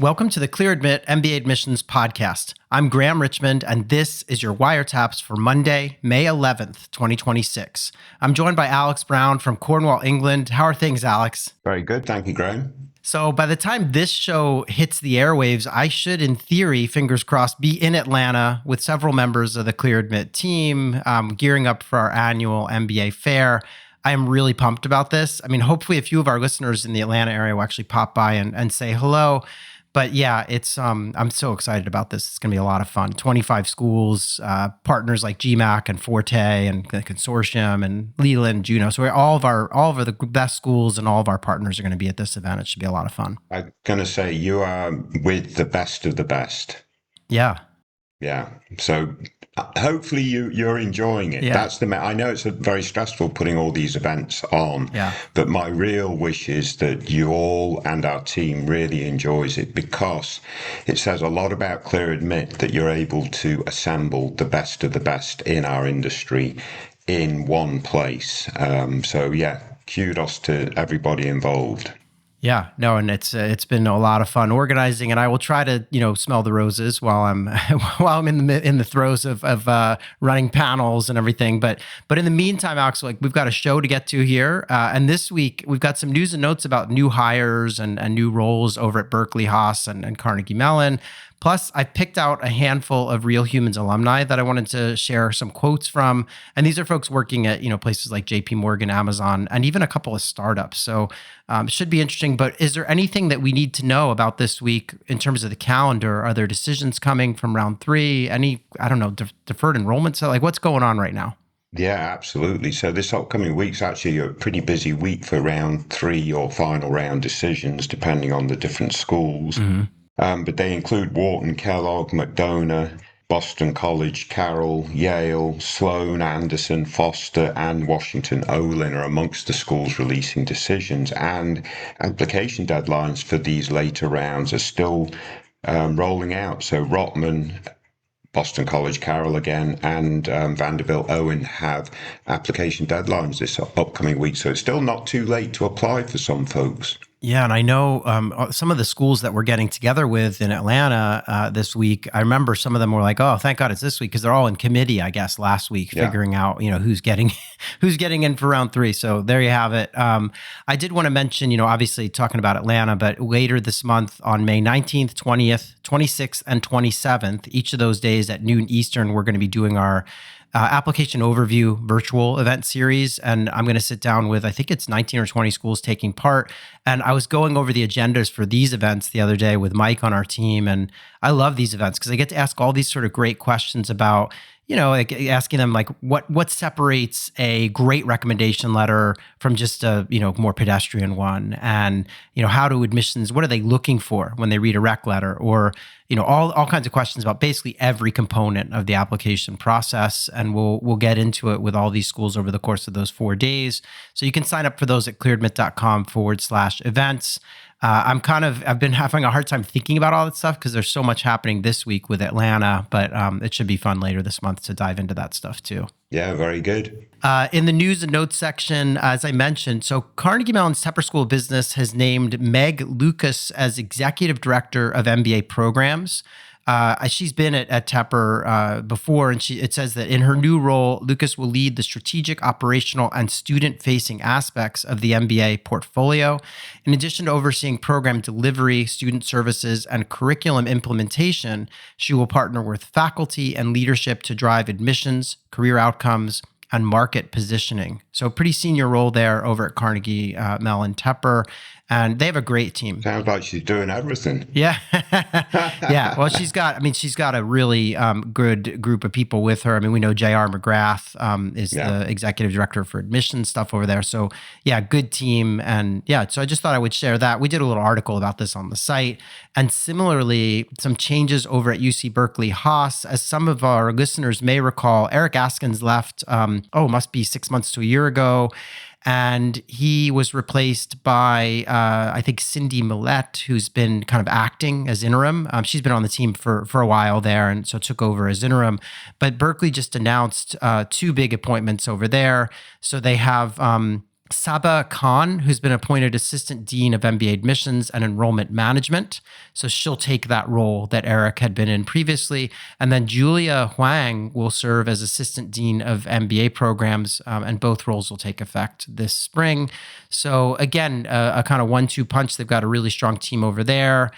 Welcome to the Clear Admit MBA Admissions podcast. I'm Graham Richmond, and this is your Wire Taps for Monday, May 11th, 2026. I'm joined by Alex Brown from Cornwall, England. How are things, Alex? Very good. Thank you, Graham. So by the time this show hits the airwaves, I should, in theory, fingers crossed, be in Atlanta with several members of the Clear Admit team, gearing up for our annual MBA fair. I am really pumped about this. I mean, hopefully a few of our listeners in the Atlanta area will actually pop by and say hello. But yeah, it's I'm so excited about this. It's going to be a lot of fun. 25 schools, partners like GMAT and Forte and the consortium and Leland, Juno. So all of the best schools and all of our partners are going to be at this event. It should be a lot of fun. I'm going to say you are with the best of the best. Yeah. Yeah. So hopefully you're enjoying it. Yeah. I know it's very stressful putting all these events on, but my real wish is that you all and our team really enjoys it, because it says a lot about Clear Admit that you're able to assemble the best of the best in our industry in one place. So yeah, kudos to everybody involved. Yeah, no, and it's been a lot of fun organizing, and I will try to smell the roses while I'm in the throes of running panels and everything. But in the meantime, Alex, we've got a show to get to here, and this week we've got some news and notes about new hires and new roles over at Berkeley, Haas, and Carnegie Mellon. Plus, I picked out a handful of Real Humans alumni that I wanted to share some quotes from. And these are folks working at, places like JP Morgan, Amazon, and even a couple of startups. So should be interesting. But is there anything that we need to know about this week in terms of the calendar? Are there decisions coming from round 3? Any, deferred enrollment? So what's going on right now? Yeah, absolutely. So this upcoming week's actually a pretty busy week for round 3 or final round decisions, depending on the different schools. Mm-hmm. But they include Wharton, Kellogg, McDonough, Boston College, Caroll, Yale, Sloan, Anderson, Foster, and Washington Olin are amongst the schools releasing decisions, and application deadlines for these later rounds are still rolling out. So Rotman, Boston College, Carroll again, and Vanderbilt, Owen have application deadlines this upcoming week. So it's still not too late to apply for some folks. Yeah, and I know some of the schools that we're getting together with in Atlanta this week, I remember some of them were like, oh, thank God it's this week, because they're all in committee, I guess, last week, figuring out, who's getting in for round 3. So there you have it. I did want to mention, obviously talking about Atlanta, but later this month on May 19th, 20th, 26th, and 27th, each of those days at noon Eastern, we're going to be doing our application overview virtual event series. And I'm going to sit down with, I think it's 19 or 20 schools taking part. And I was going over the agendas for these events the other day with Mike on our team. And I love these events because I get to ask all these sort of great questions about, asking them what separates a great recommendation letter from just a, more pedestrian one. And, how do admissions, what are they looking for when they read a rec letter? Or, all kinds of questions about basically every component of the application process. And we'll get into it with all these schools over the course of those 4 days. So you can sign up for those at clearadmit.com/events. I've been having a hard time thinking about all that stuff because there's so much happening this week with Atlanta, but it should be fun later this month to dive into that stuff too. Yeah, very good. In the news and notes section, as I mentioned, so Carnegie Mellon's Tepper School of Business has named Meg Lucas as Executive Director of MBA Programs. She's been at Tepper before, and it says that in her new role, Lucas will lead the strategic, operational, and student-facing aspects of the MBA portfolio. In addition to overseeing program delivery, student services, and curriculum implementation, she will partner with faculty and leadership to drive admissions, career outcomes, and market positioning. So pretty senior role there over at Carnegie Mellon Tepper. And they have a great team. Sounds like she's doing everything. Yeah. Yeah. Well, she's got a really good group of people with her. I mean, we know J.R. McGrath is the executive director for admissions stuff over there. So yeah, good team. And yeah, so I just thought I would share that. We did a little article about this on the site. And similarly, some changes over at UC Berkeley Haas. As some of our listeners may recall, Eric Askins left, must be 6 months to a year ago. And he was replaced by, I think, Cindy Millette, who's been kind of acting as interim. She's been on the team for a while there, and so took over as interim. But Berkeley just announced 2 big appointments over there. So they have Saba Khan, who's been appointed Assistant Dean of MBA Admissions and Enrollment Management. So she'll take that role that Eric had been in previously. And then Julia Huang will serve as Assistant Dean of MBA Programs, and both roles will take effect this spring. So again, a kind of 1-2 punch. They've got a really strong team over there.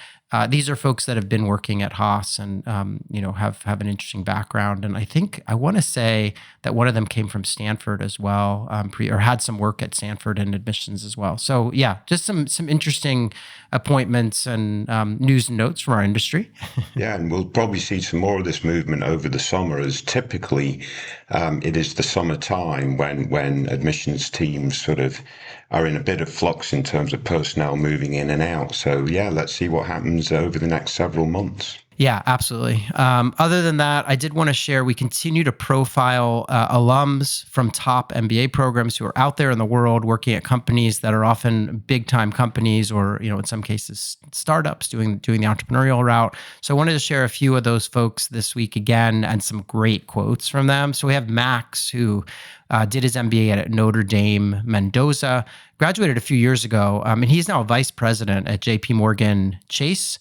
These are folks that have been working at Haas and have an interesting background. And I think I want to say that one of them came from Stanford as well, or had some work at Stanford and admissions as well. So yeah, just some interesting appointments and news and notes from our industry. Yeah, and we'll probably see some more of this movement over the summer, as typically it is the summertime when admissions teams sort of are in a bit of flux in terms of personnel moving in and out. So yeah, let's see what happens over the next several months. Yeah, absolutely. Other than that, I did want to share, we continue to profile alums from top MBA programs who are out there in the world working at companies that are often big time companies, or, in some cases, startups doing the entrepreneurial route. So I wanted to share a few of those folks this week again, and some great quotes from them. So we have Max, who did his MBA at Notre Dame, Mendoza, graduated a few years ago, and he's now a vice president at JP Morgan Chase.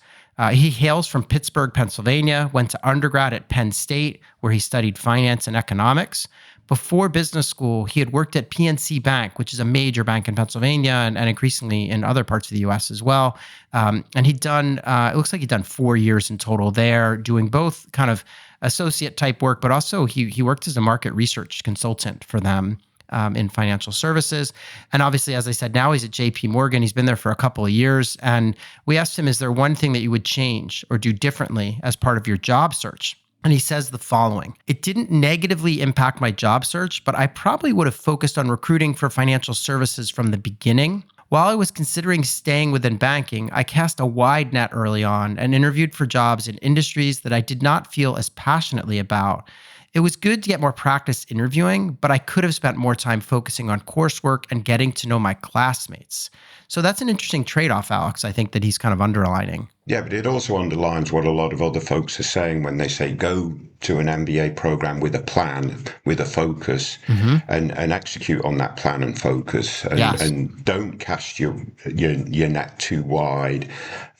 He hails from Pittsburgh, Pennsylvania, went to undergrad at Penn State, where he studied finance and economics. Before business school, he had worked at PNC Bank, which is a major bank in Pennsylvania and increasingly in other parts of the U.S. as well. And he'd done, it looks like he'd done 4 years in total there, doing both kind of associate type work, but also he worked as a market research consultant for them. In financial services. And obviously, as I said, now he's at JP Morgan. He's been there for a couple of years. And we asked him, is there one thing that you would change or do differently as part of your job search? And he says the following: it didn't negatively impact my job search, but I probably would have focused on recruiting for financial services from the beginning. While I was considering staying within banking, I cast a wide net early on and interviewed for jobs in industries that I did not feel as passionately about. It was good to get more practice interviewing, but I could have spent more time focusing on coursework and getting to know my classmates. So that's an interesting trade-off, Alex, I think, that he's kind of underlining. Yeah, but it also underlines what a lot of other folks are saying when they say go to an MBA program with a plan, with a focus, and execute on that plan and focus, and don't cast your net too wide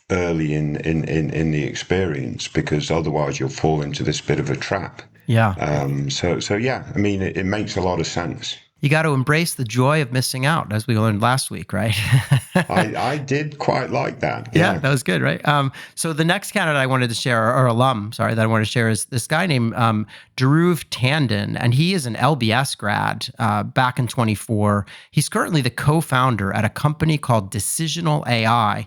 early in the experience, because otherwise you'll fall into this bit of a trap. Yeah. So yeah, I mean, it makes a lot of sense. You got to embrace the joy of missing out, as we learned last week, right? I did quite like that. Yeah, that was good, right? So the next candidate I wanted to share, or alum, sorry, that I wanted to share is this guy named Dhruv Tandon, and he is an LBS grad back in 24. He's currently the co-founder at a company called Decisional AI.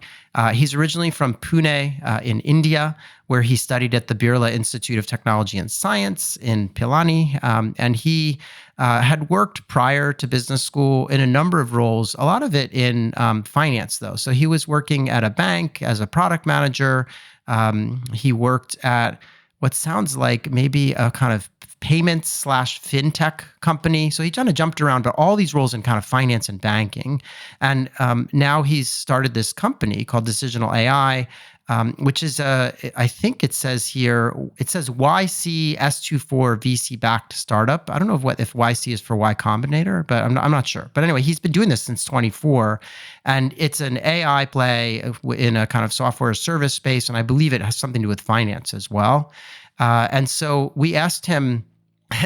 He's originally from Pune in India, where he studied at the Birla Institute of Technology and Science in Pilani. And he had worked prior to business school in a number of roles, a lot of it in finance, though. So he was working at a bank as a product manager. He worked at what sounds like maybe a kind of payments / fintech company. So he kind of jumped around, but all these roles in kind of finance and banking. And now he's started this company called Decisional AI, which is, I think it says here, it says YC S24 VC-backed startup. I don't know if YC is for Y Combinator, but I'm not sure. But anyway, he's been doing this since 24, and it's an AI play in a kind of software service space, and I believe it has something to do with finance as well. And so we asked him,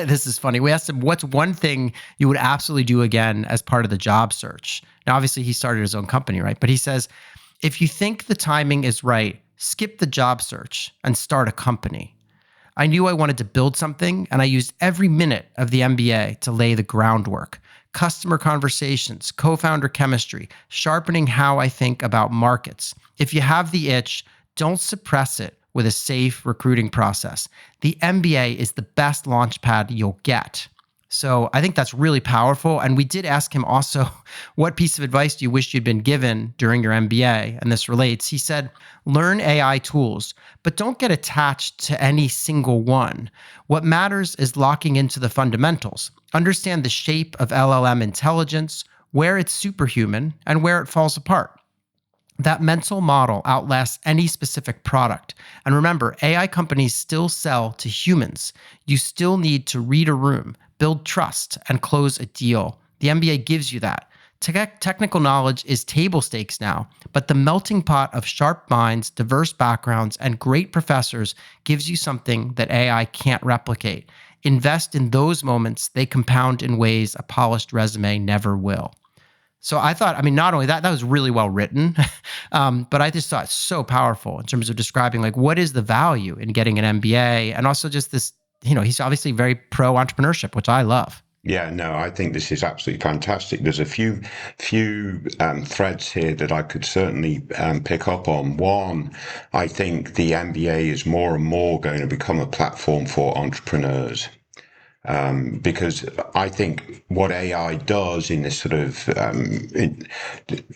this is funny, we asked him, what's one thing you would absolutely do again as part of the job search? Now, obviously, he started his own company, right? But he says, if you think the timing is right, skip the job search and start a company. I knew I wanted to build something, and I used every minute of the MBA to lay the groundwork. Customer conversations, co-founder chemistry, sharpening how I think about markets. If you have the itch, don't suppress it with a safe recruiting process. The MBA is the best launch pad you'll get. So I think that's really powerful. And we did ask him also, what piece of advice do you wish you'd been given during your MBA? And this relates. He said, learn AI tools, but don't get attached to any single one. What matters is locking into the fundamentals. Understand the shape of LLM intelligence, where it's superhuman, and where it falls apart. That mental model outlasts any specific product. And remember, AI companies still sell to humans. You still need to read a room, build trust, and close a deal. The MBA gives you that. Technical knowledge is table stakes now, but the melting pot of sharp minds, diverse backgrounds, and great professors gives you something that AI can't replicate. Invest in those moments. They compound in ways a polished resume never will. So I thought, I mean, not only that was really well written, but I just thought so powerful in terms of describing like what is the value in getting an MBA, and also just this, he's obviously very pro entrepreneurship, which I love. Yeah, no, I think this is absolutely fantastic. There's a few threads here that I could certainly pick up on. One, I think the MBA is more and more going to become a platform for entrepreneurs. Because I think what AI does in this sort of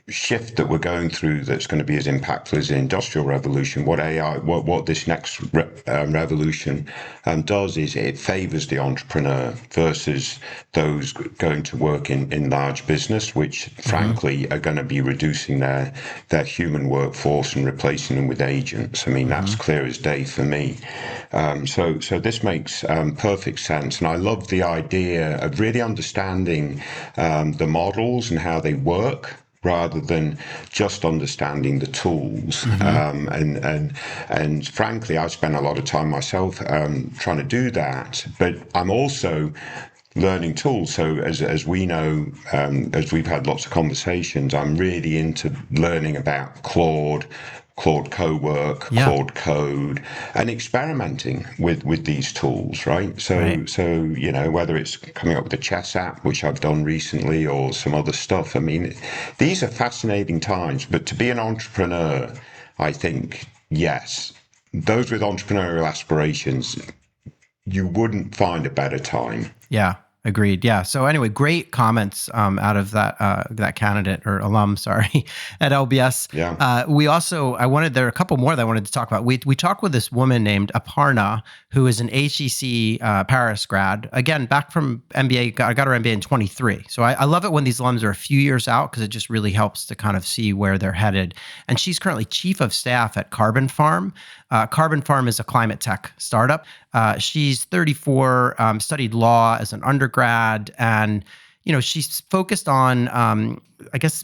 shift that we're going through, that's going to be as impactful as the Industrial Revolution, what this next revolution does is it favors the entrepreneur versus those going to work in large business, which frankly are going to be reducing their human workforce and replacing them with agents. I mean, that's clear as day for me. So this makes perfect sense. And I love the idea of really understanding the models and how they work, rather than just understanding the tools. And frankly, I spent a lot of time myself trying to do that, but I'm also learning tools. So as we know, as we've had lots of conversations, I'm really into learning about Claude Cowork, Claude Code, and experimenting with these tools, right? So whether it's coming up with a chess app, which I've done recently, or some other stuff. I mean, these are fascinating times. But to be an entrepreneur, I think, yes, those with entrepreneurial aspirations, you wouldn't find a better time. Yeah. Agreed. Yeah. So anyway, great comments out of that candidate or alum, sorry, at LBS. Yeah. There are a couple more that I wanted to talk about. We talked with this woman named Aparna, who is an HEC Paris grad. Again, back from MBA, I got her MBA in 23. So I love it when these alums are a few years out, because it just really helps to kind of see where they're headed. And she's currently chief of staff at Carbon Farm. Carbon Farm is a climate tech startup. She's 34, studied law as an undergrad, and she's focused on,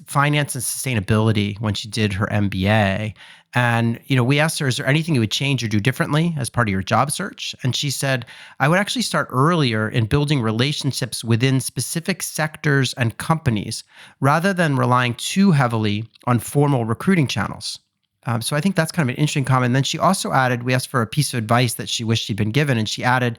finance and sustainability when she did her MBA. And we asked her, is there anything you would change or do differently as part of your job search? And she said, I would actually start earlier in building relationships within specific sectors and companies, rather than relying too heavily on formal recruiting channels. So I think that's kind of an interesting comment. And then she also added, we asked for a piece of advice that she wished she'd been given, and she added,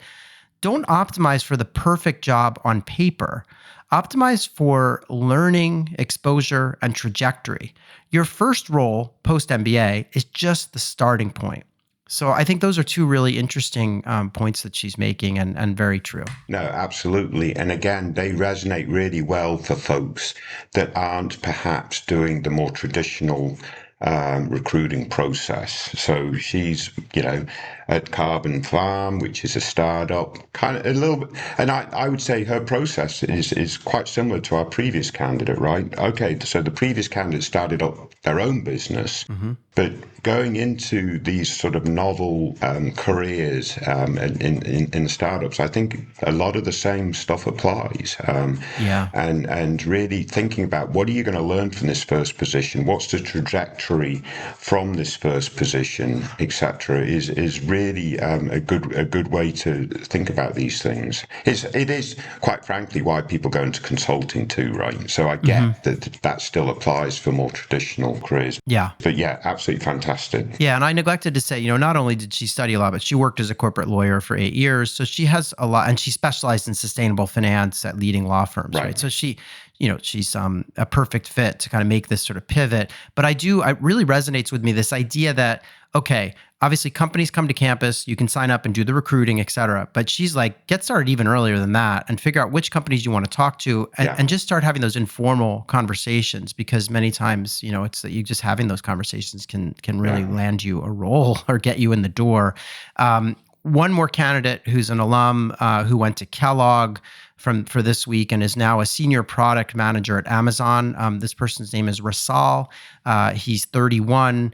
don't optimize for the perfect job on paper. Optimize for learning, exposure, and trajectory. Your first role post-MBA is just the starting point. So I think those are two really interesting points that she's making, and very true. No, absolutely. And again, they resonate really well for folks that aren't perhaps doing the more traditional recruiting process. So she's, at Carbon Farm, which is a startup, kind of a little bit, and I would say her process is quite similar to our previous candidate, right? Okay, so the previous candidate started up their own business, but going into these sort of novel careers in startups, I think a lot of the same stuff applies. And really thinking about, what are you going to learn from this first position? What's the trajectory from this first position, etc., is really a good way to think about these things. It is quite frankly why people go into consulting too, right? So I get that still applies for more traditional careers. Yeah. But yeah, absolutely fantastic. Yeah, and I neglected to say, not only did she study a lot, but she worked as a corporate lawyer for 8 years. So she has a lot, and she specialized in sustainable finance at leading law firms, right? So she's a perfect fit to kind of make this sort of pivot. But it really resonates with me, this idea that, okay, obviously companies come to campus, you can sign up and do the recruiting, et cetera. But she's like, get started even earlier than that and figure out which companies you want to talk to, and just start having those informal conversations, because many times, it's that you just having those conversations can really land you a role or get you in the door. One more candidate who's an alum who went to Kellogg for this week and is now a senior product manager at Amazon. This person's name is Rasal. He's 31.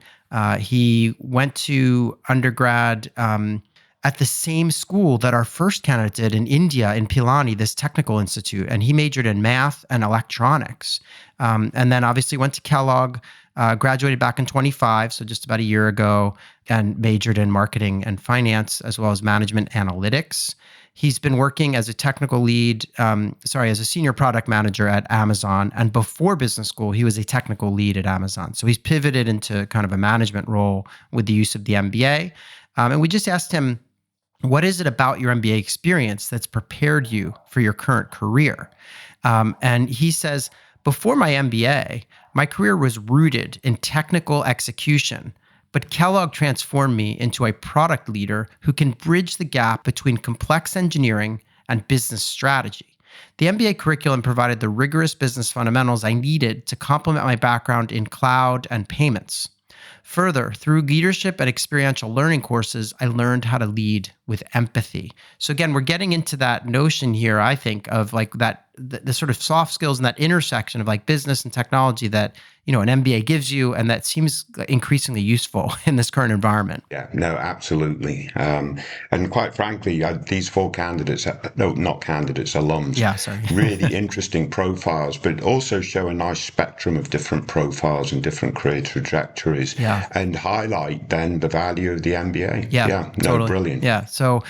He went to undergrad at the same school that our first candidate did in India, in Pilani, this technical institute. And he majored in math and electronics. And then obviously went to Kellogg, graduated back in 25, so just about a year ago, and majored in marketing and finance, as well as management analytics. He's been working as a technical lead, as a senior product manager at Amazon. And before business school, he was a technical lead at Amazon. So he's pivoted into kind of a management role with the use of the MBA. And we just asked him, what is it about your MBA experience that's prepared you for your current career? And he says, before my MBA, my career was rooted in technical execution, but Kellogg transformed me into a product leader who can bridge the gap between complex engineering and business strategy. The MBA curriculum provided the rigorous business fundamentals I needed to complement my background in cloud and payments. Further, through leadership and experiential learning courses, I learned how to lead with empathy. So again, we're getting into that notion here, I think, of like that the sort of soft skills and that intersection of like business and technology that, you know, an MBA gives you, and that seems increasingly useful in this current environment. Yeah, no, absolutely. And quite frankly, these four candidates, not candidates, alums, really interesting profiles, but also show a nice spectrum of different profiles and different career trajectories, and highlight then the value of the MBA. Totally. Brilliant. Yeah. So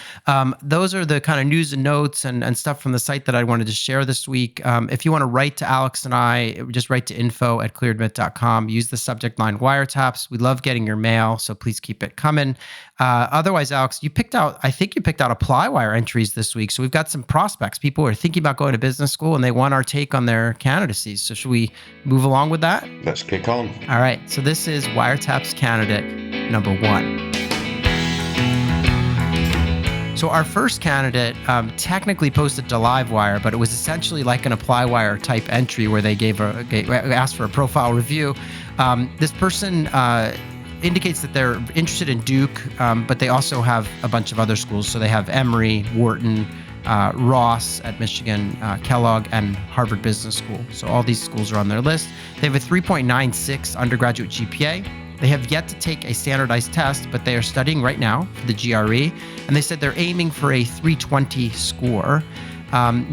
those are the kind of news and notes and stuff from the site that I wanted to share this week. If you want to write to Alex and I, just write to info@clearadmit.com. Use the subject line Wire Taps. We love getting your mail, so please keep it coming. Otherwise, Alex, I think you picked out ApplyWire entries this week. So we've got some prospects, people who are thinking about going to business school, and they want our take on their candidacies. So should we move along with that? Let's kick on. All right. So this is Wire Taps candidate number 1. So our first candidate technically posted to LiveWire, but it was essentially like an ApplyWire type entry where they asked for a profile review. This person indicates that they're interested in Duke, but they also have a bunch of other schools. So they have Emory, Wharton, Ross at Michigan, Kellogg, and Harvard Business School. So all these schools are on their list. They have a 3.96 undergraduate GPA. They have yet to take a standardized test, but they are studying right now for the GRE. And they said they're aiming for a 320 score.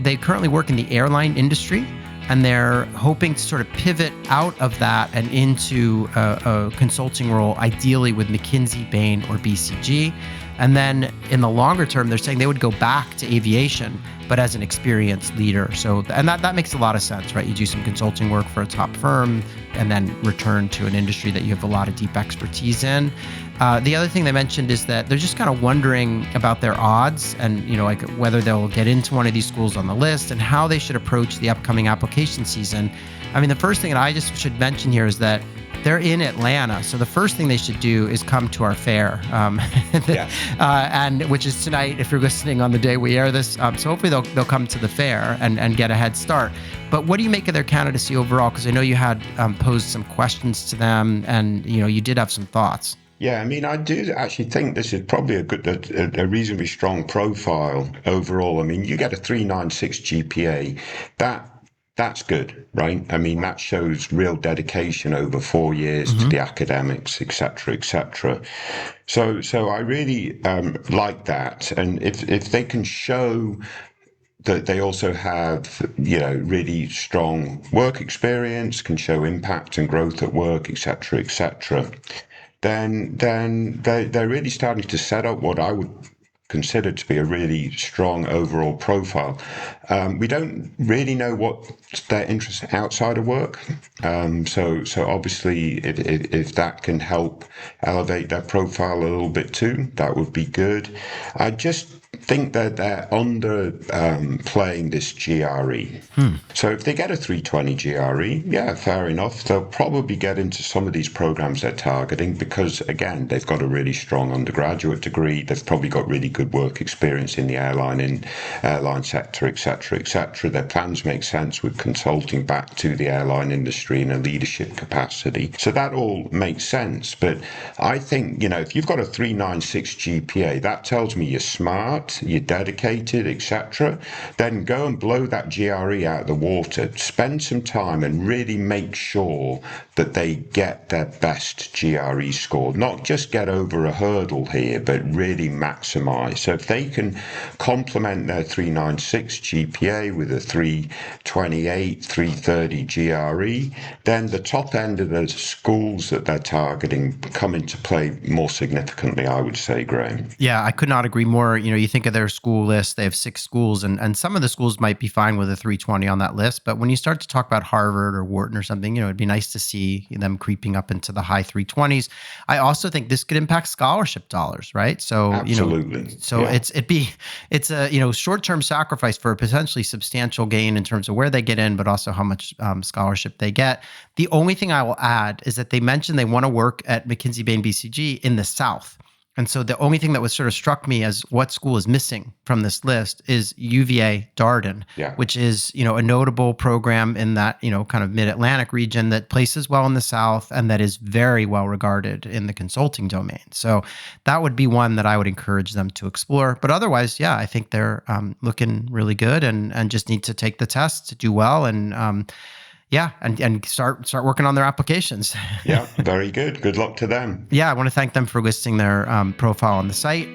They currently work in the airline industry, and they're hoping to sort of pivot out of that and into a consulting role, ideally with McKinsey, Bain, or BCG. And then in the longer term, they're saying they would go back to aviation, but as an experienced leader. So, and that makes a lot of sense, right? You do some consulting work for a top firm and then return to an industry that you have a lot of deep expertise in. The other thing they mentioned is that they're just kind of wondering about their odds and, you know, like whether they'll get into one of these schools on the list and how they should approach the upcoming application season. I mean, the first thing that I just should mention here is that they're in Atlanta, so the first thing they should do is come to our fair, and which is tonight if you're listening on the day we air this. So hopefully they'll come to the fair and get a head start. But what do you make of their candidacy overall? Because I know you had posed some questions to them, and you know you did have some thoughts. Yeah, I mean, I do actually think this is probably a reasonably strong profile overall. I mean, you get a 396 GPA, that's good, right? I mean, that shows real dedication over 4 years to the academics, et cetera, et cetera. So I really like that. And if they can show that they also have, you know, really strong work experience, can show impact and growth at work, et cetera, then they're really starting to set up what I would consider to be a really strong overall profile. We don't really know what their interests outside of work. So obviously, if that can help elevate their profile a little bit too, that would be good. I just think that they're under playing this GRE. So if they get a 320 GRE, yeah, fair enough. They'll probably get into some of these programs they're targeting because, again, they've got a really strong undergraduate degree. They've probably got really good work experience in the airline sector, et cetera, et cetera. Their plans make sense with consulting back to the airline industry in a leadership capacity. So that all makes sense. But I think, you know, if you've got a 396 GPA, that tells me you're smart. smart, you're dedicated, etc., then go and blow that GRE out of the water. Spend some time and really make sure that they get their best GRE score. Not just get over a hurdle here, but really maximize. So if they can complement their 396 GPA with a 328, 330 GRE, then the top end of the schools that they're targeting come into play more significantly, I would say, Graham. Yeah, I could not agree more. You think of their school list, they have 6 schools, and some of the schools might be fine with a 320 on that list. But when you start to talk about Harvard or Wharton or something, it'd be nice to see them creeping up into the high 320s. I also think this could impact scholarship dollars, right? So, absolutely. It's a, short-term sacrifice for a potentially substantial gain in terms of where they get in, but also how much scholarship they get. The only thing I will add is that they mentioned they want to work at McKinsey Bain BCG in the South. And so the only thing that was sort of struck me as what school is missing from this list is UVA Darden, which is, a notable program in that, kind of mid-Atlantic region that places well in the South and that is very well regarded in the consulting domain. So that would be one that I would encourage them to explore. But otherwise, I think they're looking really good and just need to take the test to do well and start working on their applications. Yeah, very good. Good luck to them. Yeah, I want to thank them for listing their profile on the site.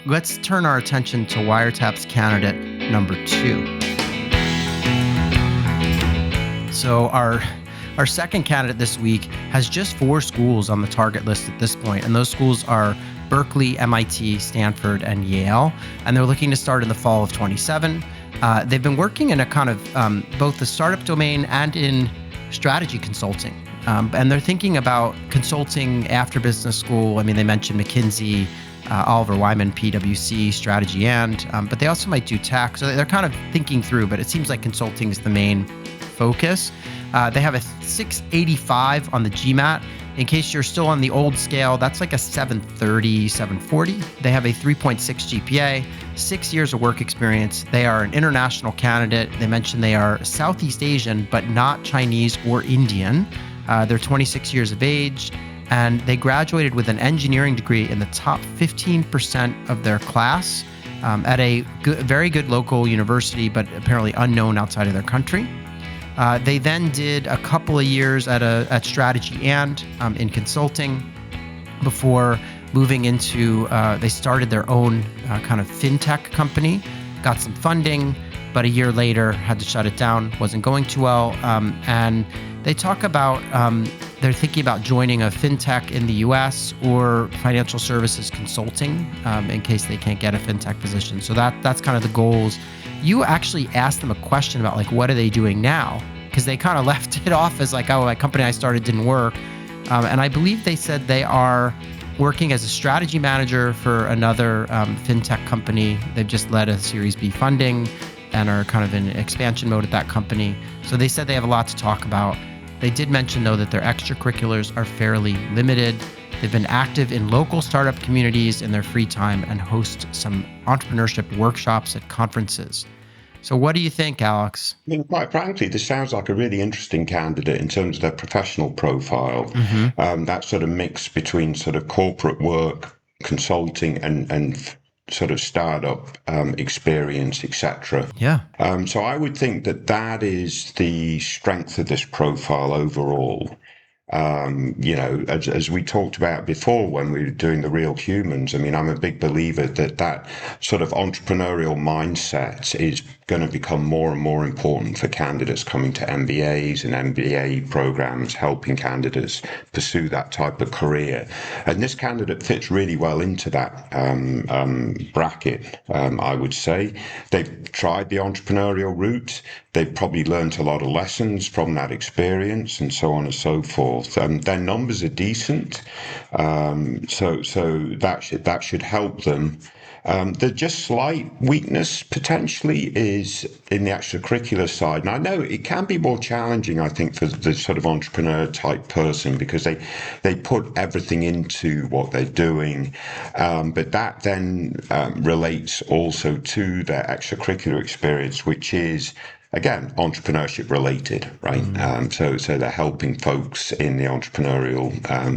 Let's turn our attention to Wiretaps candidate number 2. So our second candidate this week has just 4 schools on the target list at this point, and those schools are Berkeley, MIT, Stanford, and Yale, and they're looking to start in the fall of 2027. They've been working in a kind of both the startup domain and in strategy consulting. And they're thinking about consulting after business school. I mean, they mentioned McKinsey, Oliver Wyman, PwC, strategy but they also might do tech. So they're kind of thinking through, but it seems like consulting is the main focus. They have a 685 on the GMAT. In case you're still on the old scale, that's like a 730, 740. They have a 3.6 GPA, 6 years of work experience. They are an international candidate. They mentioned they are Southeast Asian, but not Chinese or Indian. They're 26 years of age, and they graduated with an engineering degree in the top 15% of their class at a very good local university, but apparently unknown outside of their country. They then did a couple of years at Strategy in consulting before moving into, they started their own kind of fintech company, got some funding, but a year later had to shut it down, wasn't going too well. And they talk about, they're thinking about joining a fintech in the US or financial services consulting in case they can't get a fintech position. So that's kind of the goals. You actually asked them a question about what are they doing now? Because they kind of left it off as my company I started didn't work. And I believe they said they are working as a strategy manager for another fintech company. They've just led a Series B funding and are kind of in expansion mode at that company. So they said they have a lot to talk about. They did mention, though, that their extracurriculars are fairly limited. They've been active in local startup communities in their free time and host some entrepreneurship workshops at conferences. So what do you think, Alex? I mean, quite frankly, this sounds like a really interesting candidate in terms of their professional profile. Mm-hmm. That sort of mix between sort of corporate work, consulting, and sort of startup experience, etc. Yeah. So I would think that is the strength of this profile overall. As we talked about before when we were doing the Real Humans, I mean, I'm a big believer that sort of entrepreneurial mindset is going to become more and more important for candidates coming to MBAs and MBA programs, helping candidates pursue that type of career. And this candidate fits really well into that bracket, I would say. They've tried the entrepreneurial route. They've probably learned a lot of lessons from that experience and so on and so forth. Their numbers are decent, so that should help them. The just slight weakness potentially is in the extracurricular side. And I know it can be more challenging, I think, for the sort of entrepreneur type person because they put everything into what they're doing. But that then relates also to their extracurricular experience, which is again, entrepreneurship related, right? So they're helping folks in the entrepreneurial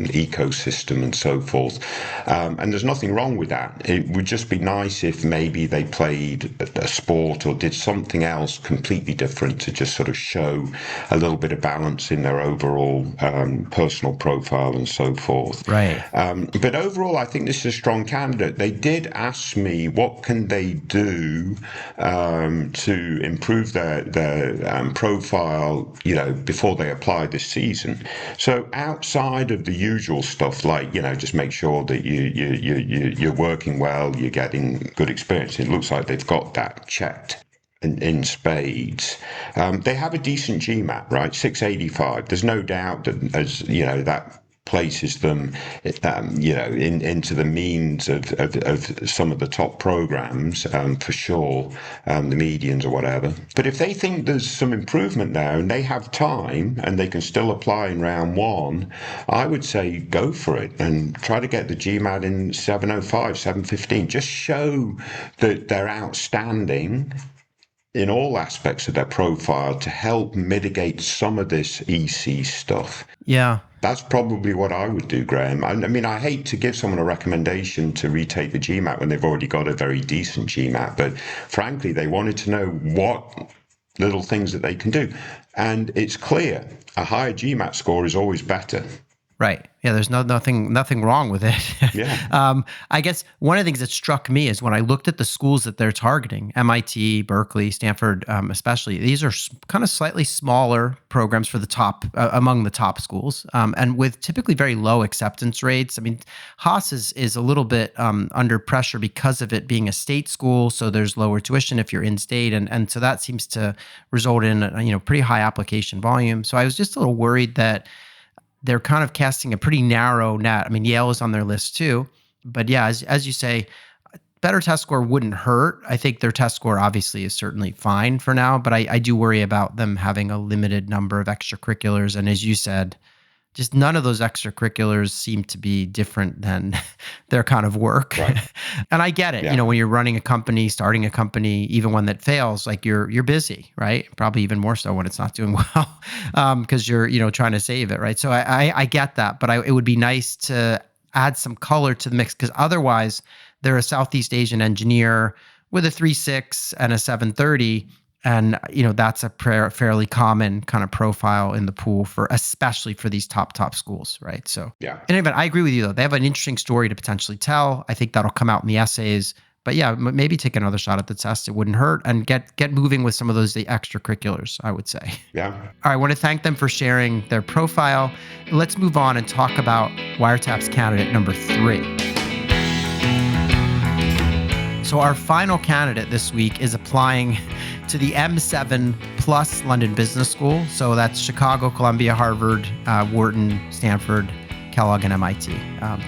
ecosystem and so forth. And there's nothing wrong with that. It would just be nice if maybe they played a sport or did something else completely different to just sort of show a little bit of balance in their overall personal profile and so forth. Right. But overall, I think this is a strong candidate. They did ask me what can they do to improve their profile, before they apply this season. So outside of the usual stuff, like just make sure that you're working well, you're getting good experience. It looks like they've got that checked in spades. They have a decent GMAT, right? 685. There's no doubt that that places them, into the means of some of the top programs, for sure, the medians or whatever. But if they think there's some improvement there and they have time and they can still apply in round one, I would say go for it and try to get the GMAT in 705, 715. Just show that they're outstanding in all aspects of their profile to help mitigate some of this EC stuff. Yeah. That's probably what I would do, Graham. I mean, I hate to give someone a recommendation to retake the GMAT when they've already got a very decent GMAT, but frankly, they wanted to know what little things that they can do. And it's clear, a higher GMAT score is always better. Right. Yeah, there's nothing wrong with it. Yeah. I guess one of the things that struck me is when I looked at the schools that they're targeting, MIT, Berkeley, Stanford, especially, these are kind of slightly smaller programs for the top, among the top schools, and with typically very low acceptance rates. I mean, Haas is a little bit under pressure because of it being a state school, so there's lower tuition if you're in state, and so that seems to result in pretty high application volume. So I was just a little worried that they're kind of casting a pretty narrow net. I mean, Yale is on their list too. But yeah, as you say, better test score wouldn't hurt. I think their test score obviously is certainly fine for now, but I do worry about them having a limited number of extracurriculars. And as you said, just none of those extracurriculars seem to be different than their kind of work. Right. And I get it. Yeah. When you're running a company, starting a company, even one that fails, like you're busy, right? Probably even more so when it's not doing well, because you're trying to save it, right? So I get that, but it would be nice to add some color to the mix, because otherwise they're a Southeast Asian engineer with a 3.6 and a 730. And, that's a fairly common kind of profile in the pool especially for these top schools, right? So, yeah. In any event, I agree with you though. They have an interesting story to potentially tell. I think that'll come out in the essays. But yeah, maybe take another shot at the test. It wouldn't hurt, and get moving with some of the extracurriculars, I would say. Yeah. All right, I want to thank them for sharing their profile. Let's move on and talk about Wiretaps candidate number 3. So our final candidate this week is applying to the M7 plus London Business School. So that's Chicago, Columbia, Harvard, Wharton, Stanford, Kellogg, and MIT,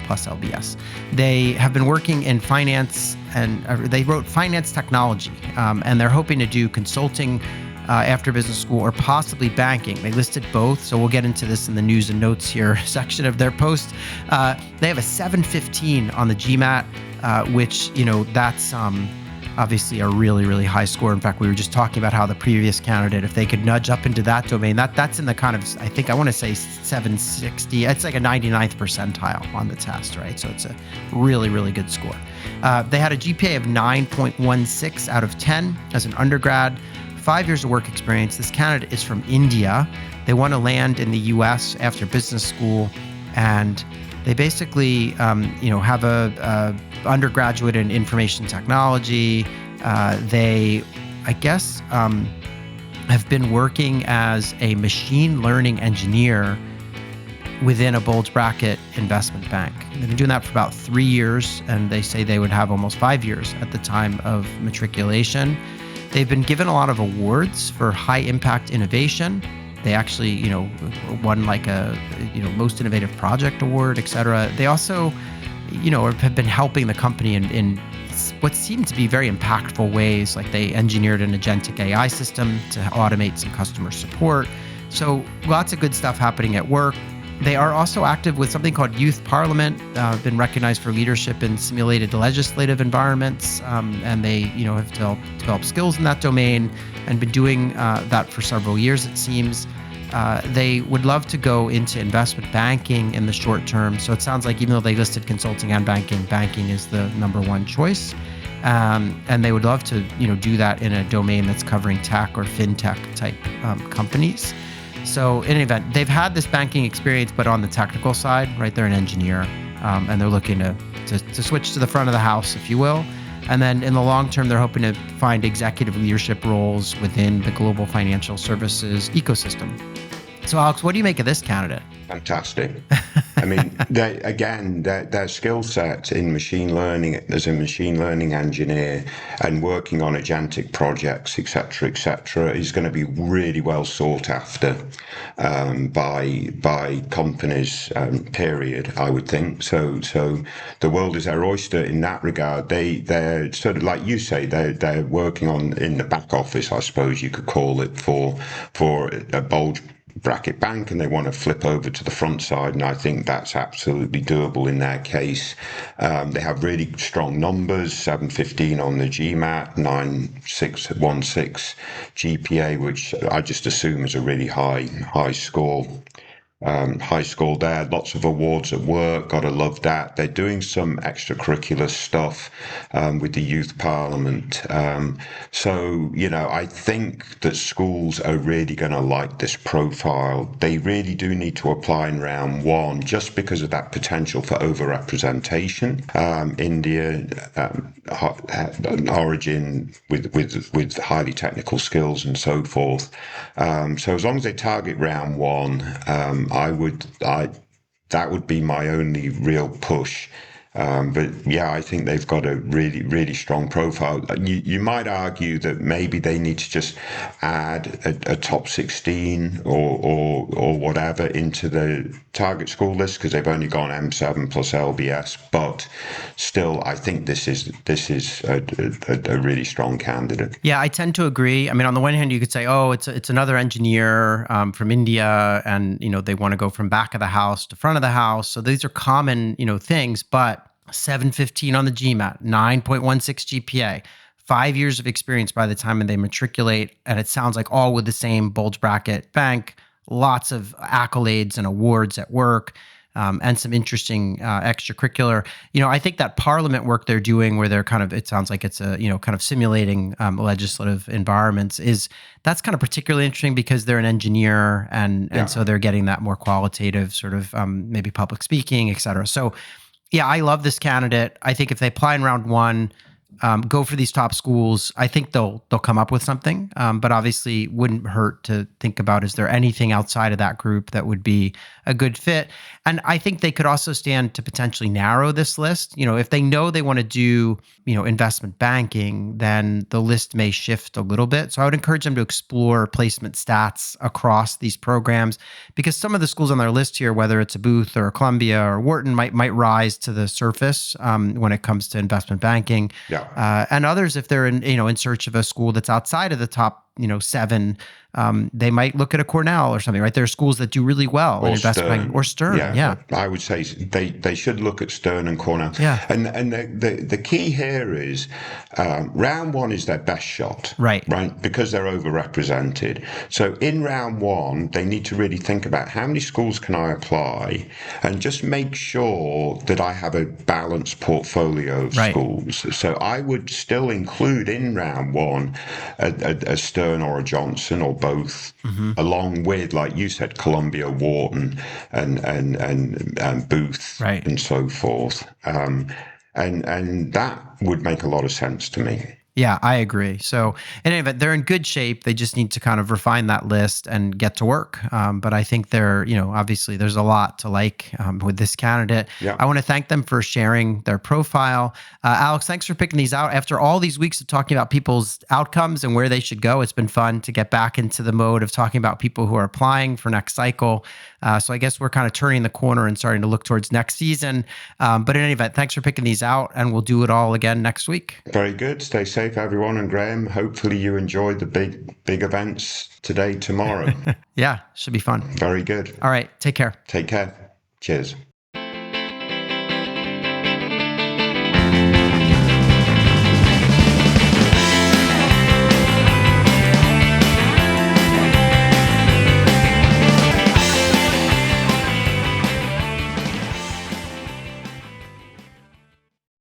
plus LBS. They have been working in finance, and they wrote finance technology, and they're hoping to do consulting after business school or possibly banking. They listed both, so we'll get into this in the news and notes here section of their post. They have a 715 on the GMAT, which, that's obviously a really, really high score. In fact, we were just talking about how the previous candidate, if they could nudge up into that domain, that's in the kind of, I think I want to say 760. It's like a 99th percentile on the test, right? So it's a really, really good score. They had a GPA of 9.16 out of 10 as an undergrad, 5 years of work experience. This candidate is from India. They want to land in the US after business school, and they basically, have a undergraduate in information technology. They, I guess, have been working as a machine learning engineer within a bulge bracket investment bank. They've been doing that for about 3 years, and they say they would have almost 5 years at the time of matriculation. They've been given a lot of awards for high impact innovation. They actually, won like a, most innovative project award, et cetera. They also, have been helping the company in what seemed to be very impactful ways. Like they engineered an agentic AI system to automate some customer support. So lots of good stuff happening at work. They are also active with something called Youth Parliament, been recognized for leadership in simulated legislative environments, and they, have developed skills in that domain and been doing that for several years, it seems. They would love to go into investment banking in the short term. So it sounds like even though they listed consulting and banking is the number one choice. And they would love to, do that in a domain that's covering tech or fintech type companies. So in any event, they've had this banking experience, but on the technical side, right? They're an engineer, and they're looking to switch to the front of the house, if you will. And then in the long term, they're hoping to find executive leadership roles within the global financial services ecosystem. So Alex, what do you make of this candidate? Fantastic. I mean, their skill set in machine learning as a machine learning engineer and working on agentic projects, et cetera, is going to be really well sought after by companies, period, I would think. So the world is their oyster in that regard. They're sort of like you say, they're working on in the back office, I suppose you could call it, for a bulge bracket bank, and they want to flip over to the front side, and I think that's absolutely doable in their case. They have really strong numbers, 715 on the GMAT, 9616 GPA, which I just assume is a really high score. High school there, lots of awards at work, gotta love that. They're doing some extracurricular stuff with the youth parliament. So, I think that schools are really going to like this profile. They really do need to apply in round one just because of that potential for overrepresentation. India, origin with highly technical skills and so forth. So as long as they target round one, that would be my only real push. But yeah, I think they've got a really, really strong profile. You might argue that maybe they need to just add a top 16 or whatever into the target school list because they've only gone M7 plus LBS. But still, I think this is a really strong candidate. Yeah, I tend to agree. I mean, on the one hand, you could say, oh, it's another engineer from India, and they want to go from back of the house to front of the house. So these are common things, but 715 on the GMAT, 9.16 GPA, 5 years of experience by the time they matriculate. And it sounds like all with the same bulge bracket bank, lots of accolades and awards at work, and some interesting extracurricular. I think that parliament work they're doing where they're it sounds like it's a, kind of simulating legislative environments that's kind of particularly interesting because they're an engineer and so they're getting that more qualitative sort of maybe public speaking, et cetera. So yeah, I love this candidate. I think if they apply in round one, go for these top schools, I think they'll come up with something. But obviously, wouldn't hurt to think about, is there anything outside of that group that would be a good fit? And I think they could also stand to potentially narrow this list. If they know they want to do, investment banking, then the list may shift a little bit. So I would encourage them to explore placement stats across these programs, because some of the schools on their list here, whether it's a Booth or a Columbia or Wharton, might rise to the surface when it comes to investment banking. Yeah. And others, if they're in search of a school that's outside of the top, 7, they might look at a Cornell or something, right? There are schools that do really well in investment banking, or Stern. Yeah. I would say they should look at Stern and Cornell. Yeah. And the key here is round one is their best shot. Right. Because they're overrepresented. So in round one, they need to really think about how many schools can I apply and just make sure that I have a balanced portfolio of schools. So I would still include in round one a Stern or a Johnson or both, along with, like you said, Columbia, Wharton, and Booth, and so forth. And that would make a lot of sense to me. Yeah, I agree. So in any event, they're in good shape. They just need to kind of refine that list and get to work. But I think they're, obviously there's a lot to like with this candidate. Yeah. I want to thank them for sharing their profile. Alex, thanks for picking these out. After all these weeks of talking about people's outcomes and where they should go, it's been fun to get back into the mode of talking about people who are applying for next cycle. So I guess we're kind of turning the corner and starting to look towards next season. But in any event, thanks for picking these out, and we'll do it all again next week. Very good. Stay safe. safe, everyone. And Graham, hopefully you enjoyed the big events today, tomorrow. Yeah, should be fun. Very good. All right. Take care. Take care. Cheers.